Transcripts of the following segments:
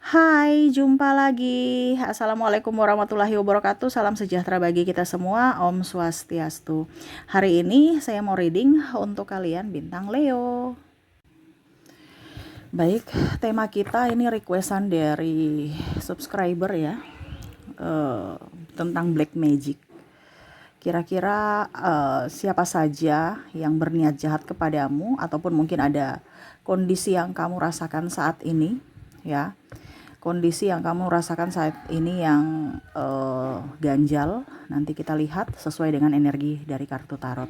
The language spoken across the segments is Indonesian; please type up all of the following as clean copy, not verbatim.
Hai, jumpa lagi. Assalamualaikum warahmatullahi wabarakatuh. Salam sejahtera bagi kita semua. Om Swastiastu. Hari ini saya mau reading untuk kalian bintang Leo. Baik, tema kita ini requestan dari subscriber ya, tentang black magic. Kira-kira siapa saja yang berniat jahat kepadamu, ataupun mungkin ada kondisi yang kamu rasakan saat ini, ya. Kondisi yang kamu rasakan saat ini yang ganjal, nanti kita lihat sesuai dengan energi dari kartu tarot.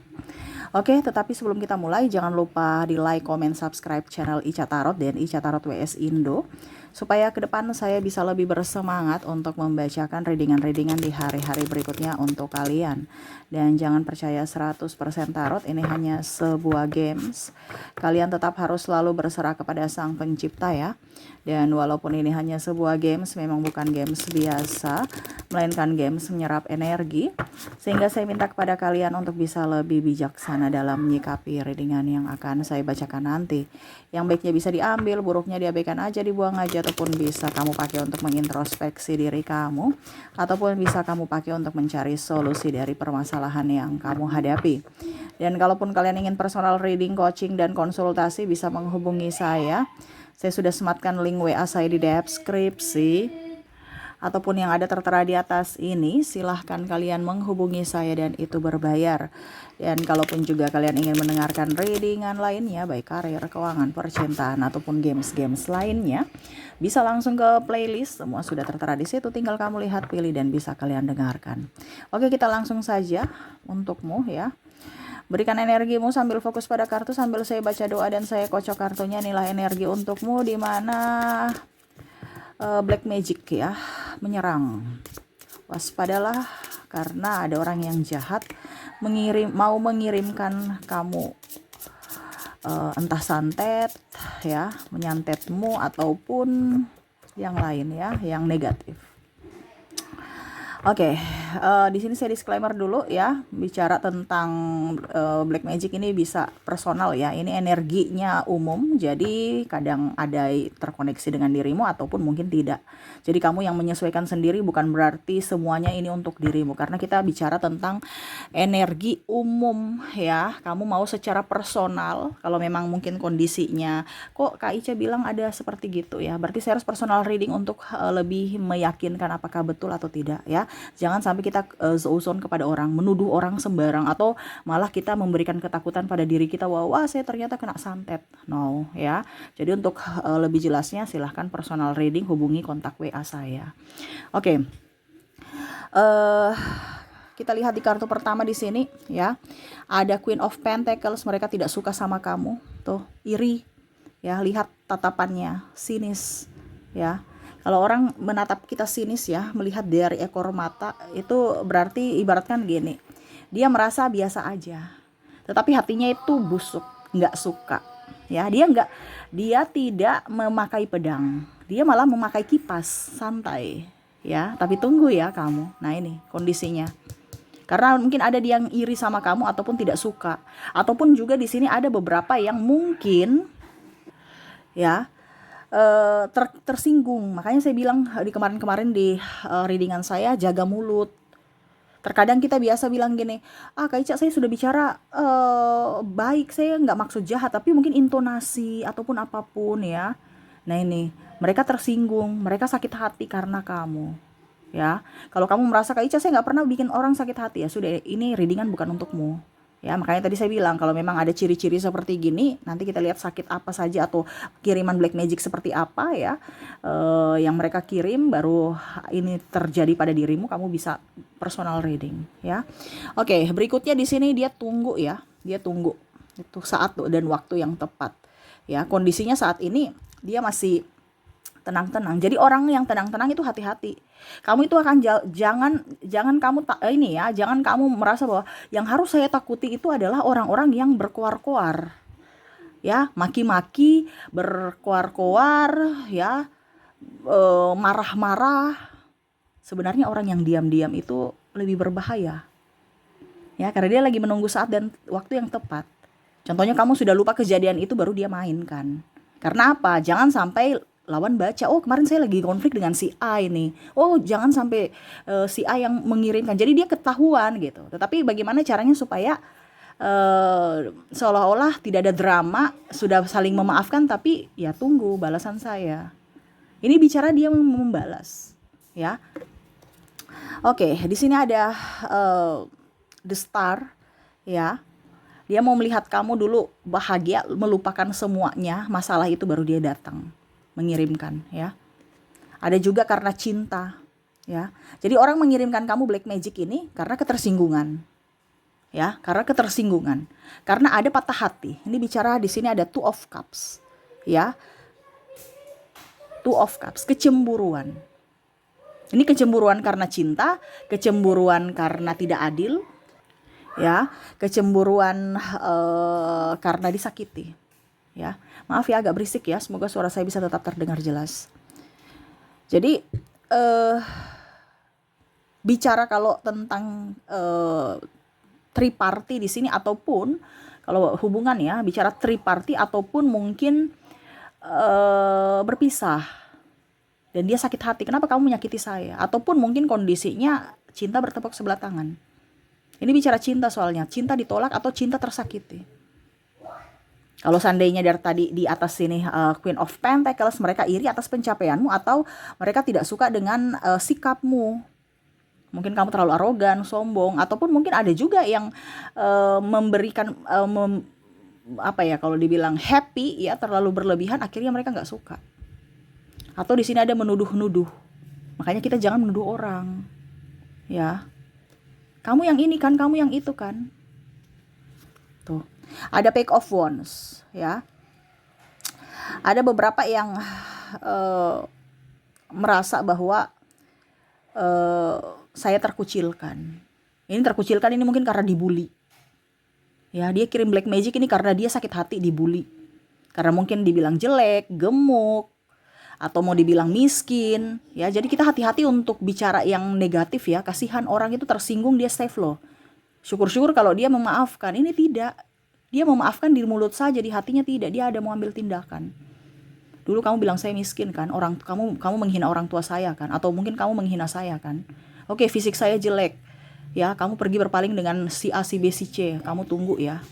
Oke, tetapi sebelum kita mulai, jangan lupa di like, comment, subscribe channel Ica Tarot dan Ica Tarot WS Indo, supaya ke depan saya bisa lebih bersemangat untuk membacakan readingan-readingan di hari-hari berikutnya untuk kalian. Dan jangan percaya 100% tarot, ini hanya sebuah games. Kalian tetap harus selalu berserah kepada Sang Pencipta ya. Dan walaupun ini hanya sebuah games, memang bukan games biasa, melainkan games menyerap energi. Sehingga saya minta kepada kalian untuk bisa lebih bijaksana dalam menyikapi readingan yang akan saya bacakan nanti. Yang baiknya bisa diambil, buruknya diabaikan aja, dibuang aja, ataupun bisa kamu pakai untuk mengintrospeksi diri kamu, ataupun bisa kamu pakai untuk mencari solusi dari permasalahan yang kamu hadapi. Dan kalaupun kalian ingin personal reading, coaching, dan konsultasi, bisa menghubungi saya. Saya sudah sematkan link WA saya di deskripsi, ataupun yang ada tertera di atas ini. Silahkan kalian menghubungi saya dan itu berbayar. Dan kalaupun juga kalian ingin mendengarkan readingan lainnya, baik karir, keuangan, percintaan, ataupun games-games lainnya, bisa langsung ke playlist, semua sudah tertera di situ, tinggal kamu lihat, pilih, dan bisa kalian dengarkan. Oke, kita langsung saja untukmu ya. Berikan energimu sambil fokus pada kartu, sambil saya baca doa dan saya kocok kartunya. Inilah energi untukmu, di mana black magic ya menyerang. Waspadalah, karena ada orang yang jahat mau mengirimkan kamu entah santet ya, menyantetmu, ataupun yang lain ya, yang negatif. Oke, di sini saya disclaimer dulu ya, bicara tentang black magic ini bisa personal ya. Ini energinya umum, jadi kadang ada terkoneksi dengan dirimu ataupun mungkin tidak. Jadi kamu yang menyesuaikan sendiri, bukan berarti semuanya ini untuk dirimu, karena kita bicara tentang energi umum ya. Kamu mau secara personal, kalau memang mungkin kondisinya, kok Kak Ica bilang ada seperti gitu ya, berarti saya harus personal reading untuk lebih meyakinkan apakah betul atau tidak ya. Jangan sampai kita seuzon kepada orang, menuduh orang sembarang, atau malah kita memberikan ketakutan pada diri kita, wah saya ternyata kena santet. No ya. Jadi untuk lebih jelasnya silahkan personal reading, hubungi kontak WA saya. Oke. Kita lihat di kartu pertama di sini ya. Ada Queen of Pentacles, mereka tidak suka sama kamu. Tuh, iri. Ya, lihat tatapannya, sinis ya. Kalau orang menatap kita sinis ya, melihat dari ekor mata, itu berarti ibaratkan gini, dia merasa biasa aja, tetapi hatinya itu busuk, nggak suka ya. Dia tidak memakai pedang, dia malah memakai kipas, santai ya. Tapi tunggu ya kamu. Nah ini kondisinya, karena mungkin ada yang iri sama kamu ataupun tidak suka, ataupun juga di sini ada beberapa yang mungkin ya tersinggung. Makanya saya bilang di kemarin-kemarin di readingan saya, jaga mulut. Terkadang kita biasa bilang gini, Kak Ica saya sudah bicara baik, saya nggak maksud jahat, tapi mungkin intonasi ataupun apapun ya. Nah ini, mereka tersinggung, mereka sakit hati karena kamu ya. Kalau kamu merasa Kak Ica saya nggak pernah bikin orang sakit hati, ya sudah, ini readingan bukan untukmu. Ya, makanya tadi saya bilang kalau memang ada ciri-ciri seperti gini, nanti kita lihat sakit apa saja atau kiriman black magic seperti apa ya, yang mereka kirim, baru ini terjadi pada dirimu, kamu bisa personal reading ya. Oke, berikutnya di sini dia tunggu ya, dia tunggu itu saat dan waktu yang tepat ya. Kondisinya saat ini dia masih tenang-tenang. Jadi orang yang tenang-tenang itu hati-hati. Kamu itu akan jangan kamu ini ya, jangan kamu merasa bahwa yang harus saya takuti itu adalah orang-orang yang berkoar-koar. Ya, maki-maki, berkoar-koar ya, marah-marah. Sebenarnya orang yang diam-diam itu lebih berbahaya. Ya, karena dia lagi menunggu saat dan waktu yang tepat. Contohnya kamu sudah lupa kejadian itu, baru dia mainkan. Karena apa? Jangan sampai lawan baca, oh kemarin saya lagi konflik dengan si A ini, oh jangan sampai si A yang mengirimkan, jadi dia ketahuan gitu. Tetapi bagaimana caranya supaya seolah-olah tidak ada drama, sudah saling memaafkan, tapi ya tunggu balasan saya. Ini bicara dia membalas, ya. Oke, di sini ada the star, ya. Dia mau melihat kamu dulu bahagia, melupakan semuanya, masalah itu baru dia datang mengirimkan, ya. Ada juga karena cinta, ya. Jadi orang mengirimkan kamu black magic ini karena ketersinggungan, ya, karena ketersinggungan. Karena ada patah hati. Ini bicara di sini ada two of cups, ya. Two of cups, kecemburuan. Ini kecemburuan karena cinta, kecemburuan karena tidak adil, ya, kecemburuan karena disakiti, ya. Maaf ya agak berisik ya, semoga suara saya bisa tetap terdengar jelas. Jadi bicara kalau tentang triparty di sini, ataupun kalau hubungan ya, bicara triparty ataupun mungkin berpisah dan dia sakit hati, kenapa kamu menyakiti saya, ataupun mungkin kondisinya cinta bertepuk sebelah tangan. Ini bicara cinta, soalnya cinta ditolak atau cinta tersakiti. Kalau seandainya dari tadi di atas sini Queen of Pentacles, mereka iri atas pencapaianmu atau mereka tidak suka dengan sikapmu. Mungkin kamu terlalu arogan, sombong, ataupun mungkin ada juga yang memberikan apa ya, kalau dibilang happy ya, terlalu berlebihan, akhirnya mereka nggak suka. Atau di sini ada menuduh-nuduh. Makanya kita jangan menuduh orang, ya. Kamu yang ini kan, kamu yang itu kan. Tuh. Ada Page of Wands, ya. Ada beberapa yang merasa bahwa saya terkucilkan. Ini terkucilkan ini mungkin karena dibully. Ya, dia kirim black magic ini karena dia sakit hati dibully. Karena mungkin dibilang jelek, gemuk, atau mau dibilang miskin, ya. Jadi kita hati-hati untuk bicara yang negatif ya. Kasihan orang itu tersinggung, dia save loh. Syukur-syukur kalau dia memaafkan. Ini tidak. Dia memaafkan di mulut saja, di hatinya tidak. Dia ada mau ambil tindakan. Dulu kamu bilang saya miskin kan, kamu menghina orang tua saya kan, atau mungkin kamu menghina saya kan. Oke, fisik saya jelek. Ya, kamu pergi berpaling dengan si A, si B, si C. Kamu tunggu ya.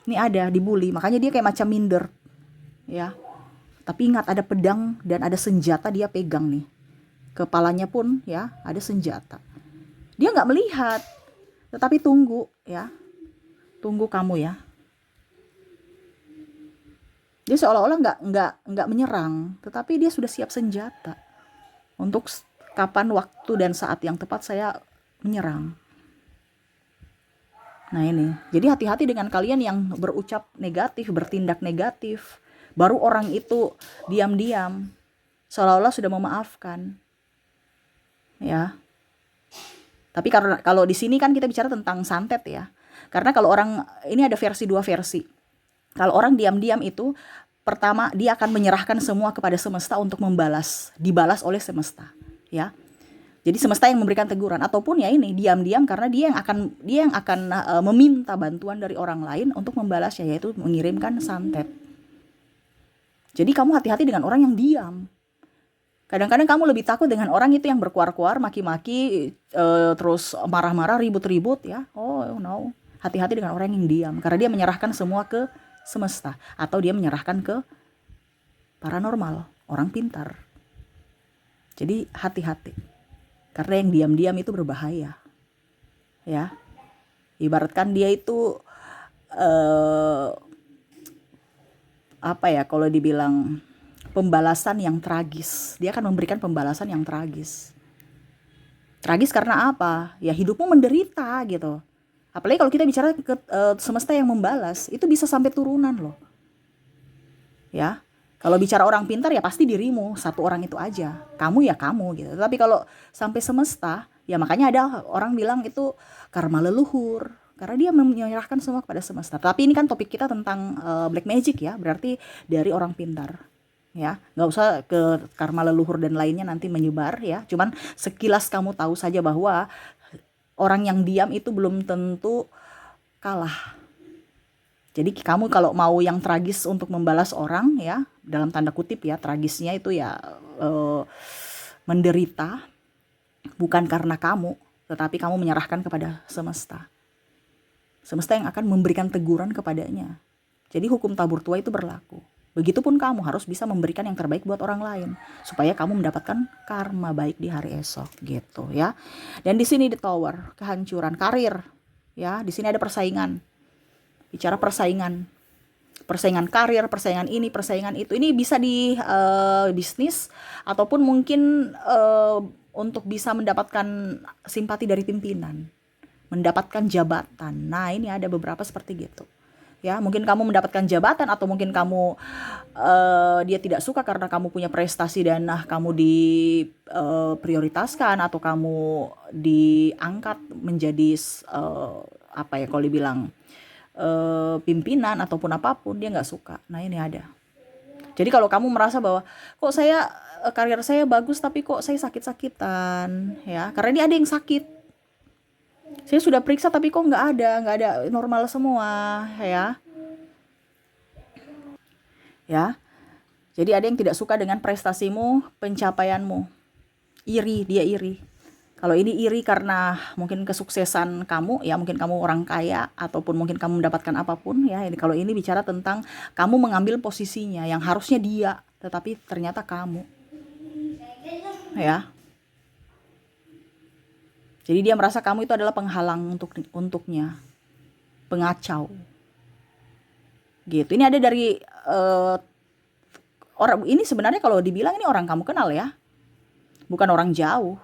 Ini ada dibully, makanya dia kayak macam minder. Ya. Tapi ingat, ada pedang dan ada senjata dia pegang nih. Kepalanya pun ya ada senjata. Dia nggak melihat, tetapi tunggu ya. Tunggu kamu ya. Dia seolah-olah nggak menyerang, tetapi dia sudah siap senjata untuk kapan waktu dan saat yang tepat saya menyerang. Nah ini, jadi hati-hati dengan kalian yang berucap negatif, bertindak negatif. Baru orang itu diam-diam, seolah-olah sudah memaafkan, ya. Tapi kalau di sini kan kita bicara tentang santet ya. Karena kalau orang ini ada dua versi. Kalau orang diam-diam itu, pertama dia akan menyerahkan semua kepada semesta untuk dibalas oleh semesta, ya. Jadi semesta yang memberikan teguran, ataupun ya ini diam-diam karena dia yang akan meminta bantuan dari orang lain untuk membalasnya, yaitu mengirimkan santet. Jadi kamu hati-hati dengan orang yang diam. Kadang-kadang kamu lebih takut dengan orang itu yang berkuar-kuar, maki-maki, terus marah-marah, ribut-ribut ya. Oh no, hati-hati dengan orang yang diam karena dia menyerahkan semua ke semesta, atau dia menyerahkan ke paranormal, orang pintar. Jadi hati-hati. Karena yang diam-diam itu berbahaya. Ya. Ibaratkan dia itu apa ya, kalau dibilang pembalasan yang tragis. Dia akan memberikan pembalasan yang tragis. Tragis karena apa? Ya hidupmu menderita gitu. Apalagi kalau kita bicara ke semesta yang membalas, itu bisa sampai turunan loh. Ya. Kalau bicara orang pintar ya pasti dirimu, satu orang itu aja. Kamu ya kamu gitu. Tapi kalau sampai semesta, ya makanya ada orang bilang itu karma leluhur. Karena dia menyerahkan semua kepada semesta. Tapi ini kan topik kita tentang black magic ya. Berarti dari orang pintar. Ya, nggak usah ke karma leluhur dan lainnya nanti menyebar ya. Cuman sekilas kamu tahu saja bahwa orang yang diam itu belum tentu kalah. Jadi kamu kalau mau yang tragis untuk membalas orang ya, dalam tanda kutip ya, tragisnya itu ya menderita bukan karena kamu, tetapi kamu menyerahkan kepada semesta. Semesta yang akan memberikan teguran kepadanya. Jadi hukum tabur tua itu berlaku. Begitupun kamu harus bisa memberikan yang terbaik buat orang lain supaya kamu mendapatkan karma baik di hari esok gitu ya. Dan di sini di Tower, kehancuran karir ya. Di sini ada persaingan. Bicara persaingan. Persaingan karir, persaingan ini, persaingan itu. Ini bisa di bisnis ataupun mungkin untuk bisa mendapatkan simpati dari pimpinan, mendapatkan jabatan. Nah, ini ada beberapa seperti gitu. Ya, mungkin kamu mendapatkan jabatan atau mungkin kamu dia tidak suka karena kamu punya prestasi dan kamu diprioritaskan atau kamu diangkat menjadi apa ya kalau dibilang pimpinan ataupun apapun, dia nggak suka. Nah, ini ada. Jadi kalau kamu merasa bahwa kok saya karir saya bagus tapi kok saya sakit-sakitan ya, karena ini ada yang sakit. Saya sudah periksa tapi kok nggak ada normal semua ya. Ya. Jadi ada yang tidak suka dengan prestasimu, pencapaianmu. Iri, dia iri. Kalau ini iri karena mungkin kesuksesan kamu, ya mungkin kamu orang kaya ataupun mungkin kamu mendapatkan apapun ya. Kalau ini bicara tentang kamu mengambil posisinya yang harusnya dia, tetapi ternyata kamu. Ya. Jadi dia merasa kamu itu adalah penghalang untuknya. Pengacau. Gitu. Ini ada dari orang ini sebenarnya kalau dibilang ini orang kamu kenal ya. Bukan orang jauh.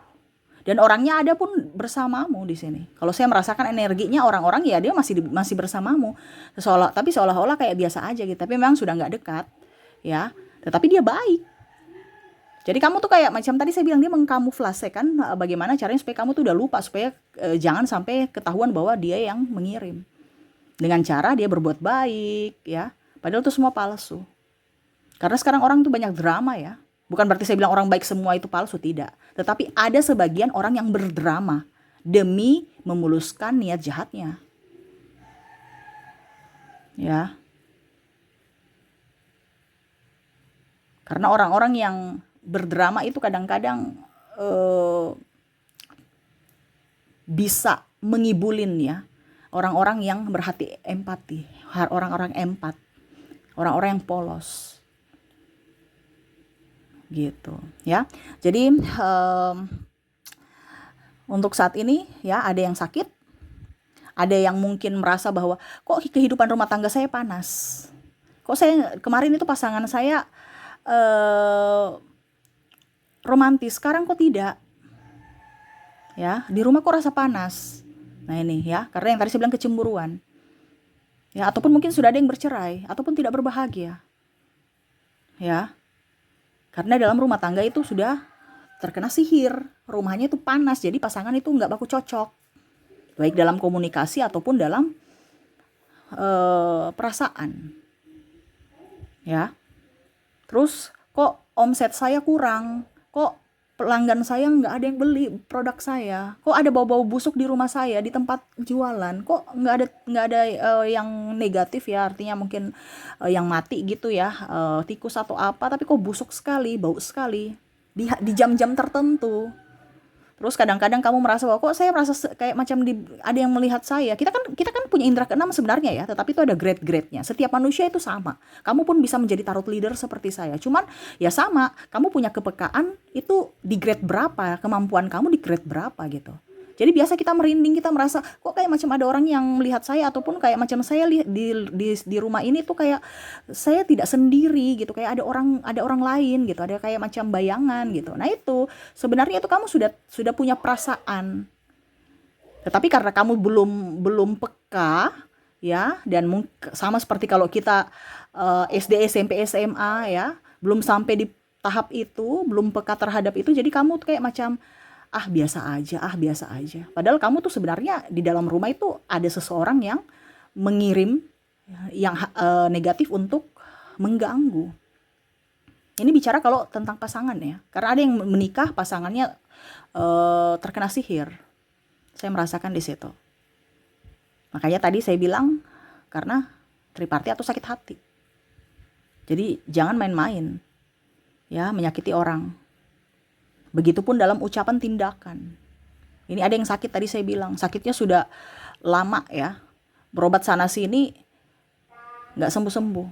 Dan orangnya ada pun bersamamu di sini. Kalau saya merasakan energinya orang-orang ya dia masih bersamamu. Tapi seolah-olah kayak biasa aja gitu. Tapi memang sudah nggak dekat, ya. Tetapi dia baik. Jadi kamu tuh kayak macam tadi saya bilang dia mengkamuflase kan bagaimana caranya supaya kamu tuh udah lupa supaya jangan sampai ketahuan bahwa dia yang mengirim. Dengan cara dia berbuat baik, ya. Padahal itu semua palsu. Karena sekarang orang tuh banyak drama ya. Bukan berarti saya bilang orang baik semua itu palsu, tidak. Tetapi ada sebagian orang yang berdrama demi memuluskan niat jahatnya. Ya. Karena orang-orang yang berdrama itu kadang-kadang bisa mengibulin ya. Orang-orang yang berhati empati, orang-orang empat, orang-orang yang polos. Gitu ya. Jadi untuk saat ini ya ada yang sakit, ada yang mungkin merasa bahwa kok kehidupan rumah tangga saya panas, kok saya kemarin itu pasangan saya romantis, sekarang kok tidak ya, di rumah kok rasa panas. Nah ini ya, karena yang tadi saya bilang kecemburuan ya, ataupun mungkin sudah ada yang bercerai ataupun tidak berbahagia ya. Karena dalam rumah tangga itu sudah terkena sihir, rumahnya itu panas, jadi pasangan itu nggak baku cocok, baik dalam komunikasi ataupun dalam perasaan, ya. Terus kok omset saya kurang, kok pelanggan saya nggak ada yang beli produk saya, kok ada bau-bau busuk di rumah saya di tempat jualan, kok nggak ada yang negatif ya, artinya mungkin yang mati gitu ya, tikus atau apa, tapi kok busuk sekali, bau sekali di jam-jam tertentu. Terus kadang-kadang kamu merasa bahwa kok saya merasa kayak macam ada yang melihat saya. Kita kan punya indera keenam sebenarnya ya, tetapi itu ada grade-grade-nya. Setiap manusia itu sama. Kamu pun bisa menjadi tarot leader seperti saya. Cuman ya sama, kamu punya kepekaan itu di grade berapa, kemampuan kamu di grade berapa gitu. Jadi biasa kita merinding, kita merasa kok kayak macam ada orang yang melihat saya, ataupun kayak macam saya di rumah ini tuh kayak saya tidak sendiri gitu, kayak ada orang lain gitu, ada kayak macam bayangan gitu. Nah itu sebenarnya itu kamu sudah punya perasaan, tetapi karena kamu belum peka ya, dan sama seperti kalau kita SD, SMP, SMA ya, belum sampai di tahap itu, belum peka terhadap itu, jadi kamu tuh kayak macam biasa aja. Padahal kamu tuh sebenarnya di dalam rumah itu ada seseorang yang mengirim yang negatif untuk mengganggu. Ini bicara kalau tentang pasangan ya. Karena ada yang menikah pasangannya terkena sihir. Saya merasakan di situ. Makanya tadi saya bilang karena triparti atau sakit hati. Jadi jangan main-main ya menyakiti orang. Begitupun dalam ucapan tindakan. Ini ada yang sakit, tadi saya bilang sakitnya sudah lama ya, berobat sana sini nggak sembuh-sembuh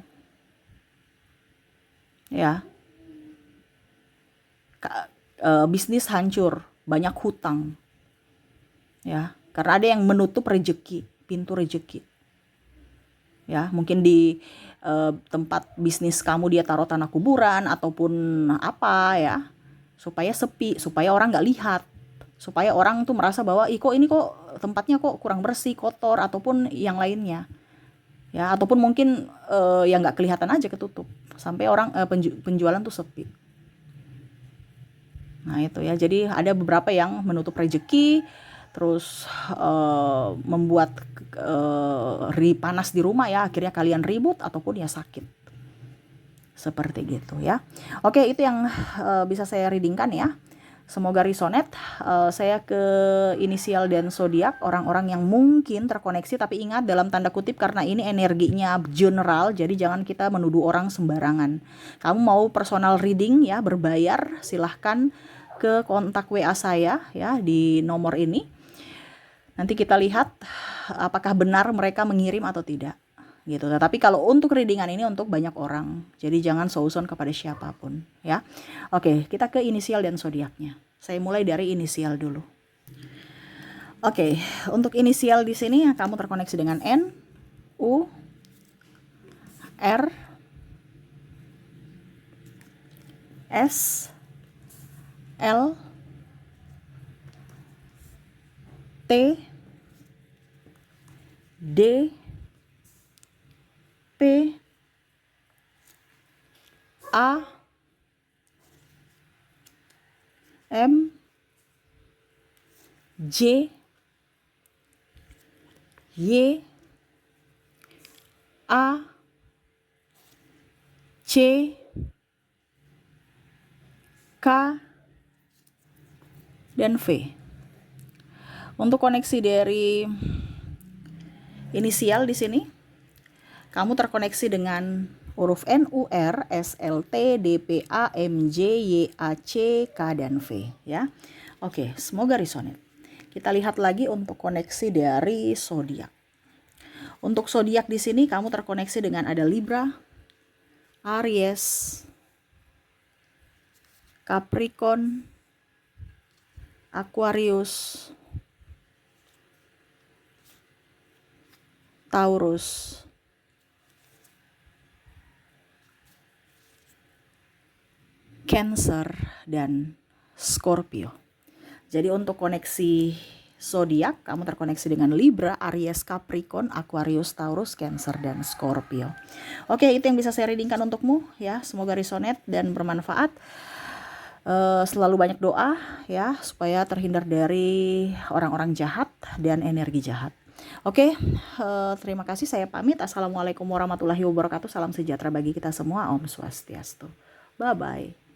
ya. Bisnis hancur, banyak hutang ya, karena ada yang menutup rezeki, pintu rezeki ya. Mungkin di tempat bisnis kamu dia taruh tanah kuburan ataupun apa ya, supaya sepi, supaya orang nggak lihat, supaya orang tuh merasa bahwa kok ini kok tempatnya kok kurang bersih, kotor, ataupun yang lainnya ya. Ataupun mungkin yang nggak kelihatan aja, ketutup, sampai orang penjualan tuh sepi. Nah itu ya, jadi ada beberapa yang menutup rezeki, terus membuat panas di rumah ya, akhirnya kalian ribut ataupun ya sakit. Seperti gitu ya. Oke, itu yang bisa saya readingkan ya. Semoga resonate. Saya ke inisial dan zodiak, orang-orang yang mungkin terkoneksi, tapi ingat dalam tanda kutip karena ini energinya general, jadi jangan kita menuduh orang sembarangan. Kamu mau personal reading ya, berbayar, silahkan ke kontak WA saya ya di nomor ini. Nanti kita lihat apakah benar mereka mengirim atau tidak gitu. Tapi kalau untuk readingan ini untuk banyak orang, jadi jangan suzon kepada siapapun ya. Oke, kita ke inisial dan zodiaknya. Saya mulai dari inisial dulu. Oke, untuk inisial di sini kamu terkoneksi dengan N, U, R, S, L, T, D, P, A, M, J, Y, A, C, K, dan V. Untuk koneksi dari inisial di sini, kamu terkoneksi dengan huruf N, U, R, S, L, T, D, P, A, M, J, Y, A, C, K, dan V ya. Oke, semoga resonate. Kita lihat lagi untuk koneksi dari zodiak. Untuk zodiak di sini kamu terkoneksi dengan ada Libra, Aries, Capricorn, Aquarius, Taurus, Cancer, dan Scorpio. Jadi untuk koneksi zodiak kamu terkoneksi dengan Libra, Aries, Capricorn, Aquarius, Taurus, Cancer, dan Scorpio. Oke, itu yang bisa saya readingkan untukmu ya. Semoga resonate dan bermanfaat. Selalu banyak doa ya supaya terhindar dari orang-orang jahat dan energi jahat. Oke, terima kasih, saya pamit. Assalamualaikum warahmatullahi wabarakatuh. Salam sejahtera bagi kita semua. Om Swastiastu. Bye bye.